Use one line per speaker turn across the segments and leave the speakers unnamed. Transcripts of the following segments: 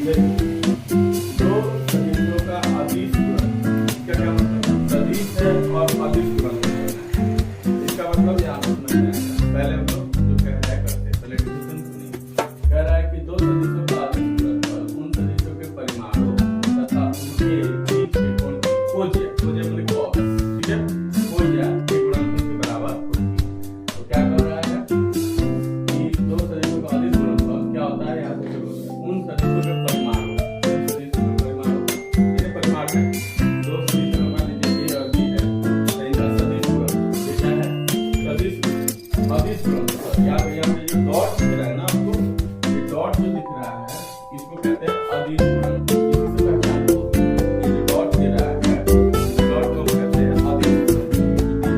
दो सदिशों का अदिश गुणन, इसका क्या मतलब? सदिश है और अदिश गुणन करना है। इसका मतलब यहाँ पर समझ में आएगा। पहले हम लोग जो कह रहा है करते, पहले डिफिनेशन सुनिए। कह रहा है कि दो सदिशों का अदिश गुणनफल उन सदिशों के परिमाणों तथा उनके बीच के कोण की खोजिए, खोजिए मतलब कॉस, ठीक है, खोजिए के गुणनफल के बराबर होती है। तो क्या कर रहा है कि दो सदिशों का अदिश गुणनफल क्या होता है? यहाँ से उन सदिशों के परिमाणों, उन सदिशों के परिमाणों, ये परिमाण है दो सदिशों में, मान लीजिए ए और बी है, तो इनका सदिश गुणन ये क्या है? सदिश अदिश गुणनफल। यहाँ पे जो डॉट दिख रहा है ना आपको, ये डॉट जो दिख रहा है इसको कहते हैं अदिश गुणनफल। इसी से पहचान लो, ये जो डॉट दे रहा है, डॉट को कहते हैं अदिश गुणनफल,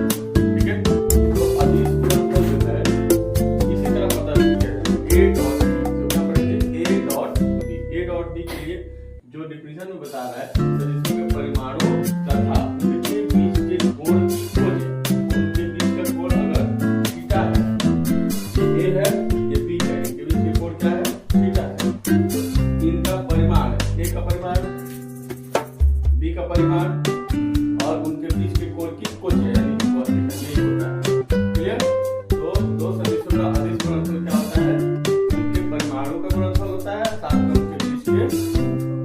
ठीक है। तो अदिश गुणनफल जो है इसी तरह पता है ए डॉट डी के लिए जो डिफिनेशन में बता रहा है सदिशों के परिमाणों तथा उनके बीच के कोण की खोजें। उनके बीच का कोण अगर थीटा है, ये ए है, ये बी है, इनके बीच के कोण क्या है? थीटा है। तो इनका परिमाण, ए का परिमाण, बी का परिमाण और उनके बीच के कोण की खोजें, यानी cos थीटा, यही होता है। क्लियर? तो दो सदिशों का अदिश गुणनफल क्या होता है? उनके परिमाणों का गुणनफल होता है, साथ में उनके बीच के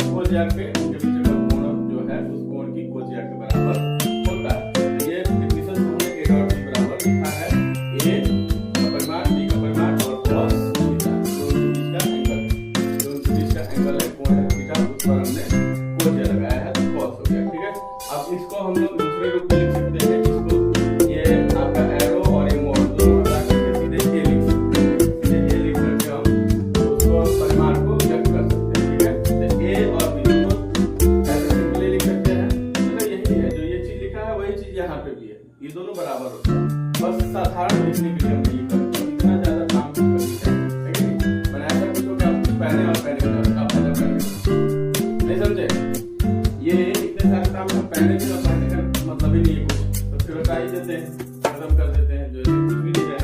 खोजिया के, उनके बीच का कोण जो है उस कोण की खोजिया के बराबर होता है। तो ये डिफिनेशन हमने ए डॉट बी बराबर लिखा है ए का परिमाण, बी का परिमाण और cos थीटा, जो उनके बीच का एंगल है, जो उनके बीच का एंगल है, कोण है थीटा, उस पर हमने खोजिया लगाया है, तो cos हो गया, ठीक है। अब इसको हम लोग दूसरे रूप में लिख सकते हैं, इसको ये आपका एरो और ये मोड़ दोनों हटा करके सीधे ए लिख सकते हैं। सीधे ए लिख करके हम उसको परिमाण को व्यक्त कर सकते हैं, ठीक है। तो ए और बी दोनों ऐसे सिंपली लिख सकते हैं, मतलब यही है, जो ये चीज लिखा है वही चीज यहाँ पे भी है, ये दोनों बराबर होता है। बस साधारण लिखने के लिए हमने ये करते हैं, इतना ज्यादा काम करनी है कि नहीं? मैंने ऐसा कुछ हो कि पहले और पहले आप पहले पहले नहीं समझे? ये इतने सारे काम हम पहले भी और पहले का मतलब ही नहीं है कुछ, तो फिर हटा ही देते हैं, खत्म कर देते हैं, जो कुछ भी नहीं है।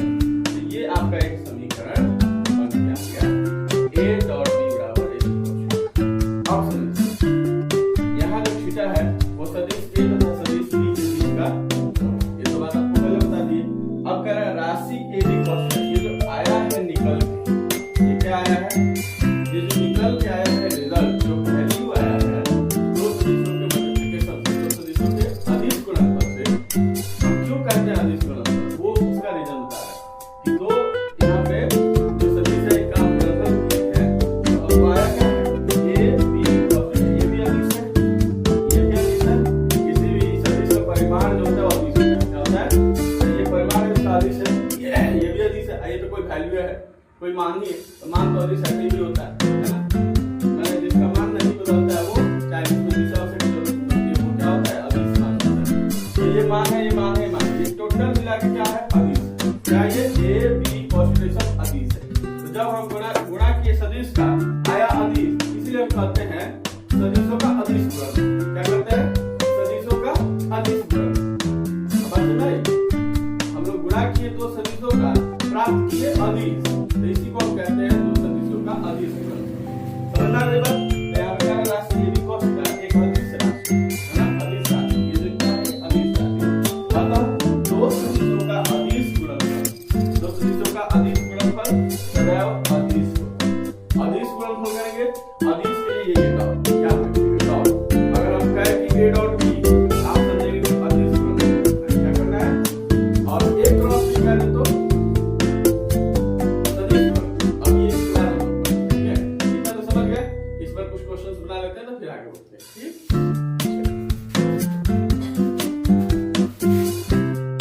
तो ये आपका एक समीकरण बन गया, ए डॉट बी बराबर ए। अब समझिए, यहाँ जो थीटा है वो सदिश ए तथा सदिश बी के बीच का, ये तो बात आपको पहले बता दी। अब कह रहा है राशि ए बी cos थीटा, ये जो आया है निकल के, ये क्या आया है? ये जो निकल के आया है रिजल्ट, जो वैल्यू आया है दो सदिशों के मल्टीप्लिकेशन से, दो सदिशों के अदिश गुणनफल से। हम क्यों कहते हैं अदिश गुणनफल? वो उसका रीजन बता रहा है कि दो यहाँ पे जो सदिश है का गुणनफल किए हैं, तो अब आया क्या है? ए बी cos थीटा, ये भी अदिश है, ये भी अदिश है। किसी भी सदिश का परिमाण जो होता है वो अदिश होता है, क्या होता है? तो ये परिमाण इसका अदिश है, ये भी अदिश है। ये पे कोई वैल्यू है, कोई मान नहीं है, तो मान तो अदिश ऐसे ही होता है ना? जिसका मान नहीं बदलता है वो, चाहे इसमें दिशा से बदलती है, वो क्या होता है? अदिश मान होता है। तो ये मान है, ये मान है, ये मान, ये टोटल मिला के क्या है? अदिश। क्या ये ए बी cos थीटा सब अदिश है? तो जब हम गुणा किए सदिश का, आया अदिश, इसलिए हम कहते हैं सदिशों का अदिश गुणन। क्या कहते हैं? सदिशों का अदिश गुणन। अब बात सुनाई, हम लोग गुणा किए दो सदिशों का, प्राप्त किए अदिश, तो इसी को हम कहते हैं दो सदिशों का अदिश गुणन। समझना रे बात? यहाँ पे क्या राशि ए बी cos थीटा एक अदिश राशि है ना, अदिश राशि, ये जो क्या है? अदिश राशि। अतः दो सदिशों का अदिश गुणनफल, दो सदिशों का अदिश गुणनफल सदैव अदिश होगा। अदिश गुणनफल करेंगे, अदिश के लिए ये डॉट, क्या करेंगे? डॉट। अगर हम कहें कि ए डॉट बी, आप समझेंगे कि अदिश गुणनफल क्या करना है, और ए क्रॉस बी करें तो सदिश गुणनफल। अब ये इसके बारे में, ठीक है, इतना तो समझ गए। इस पर कुछ क्वेश्चंस बना लेते हैं, तो फिर आगे बढ़ते हैं, ठीक।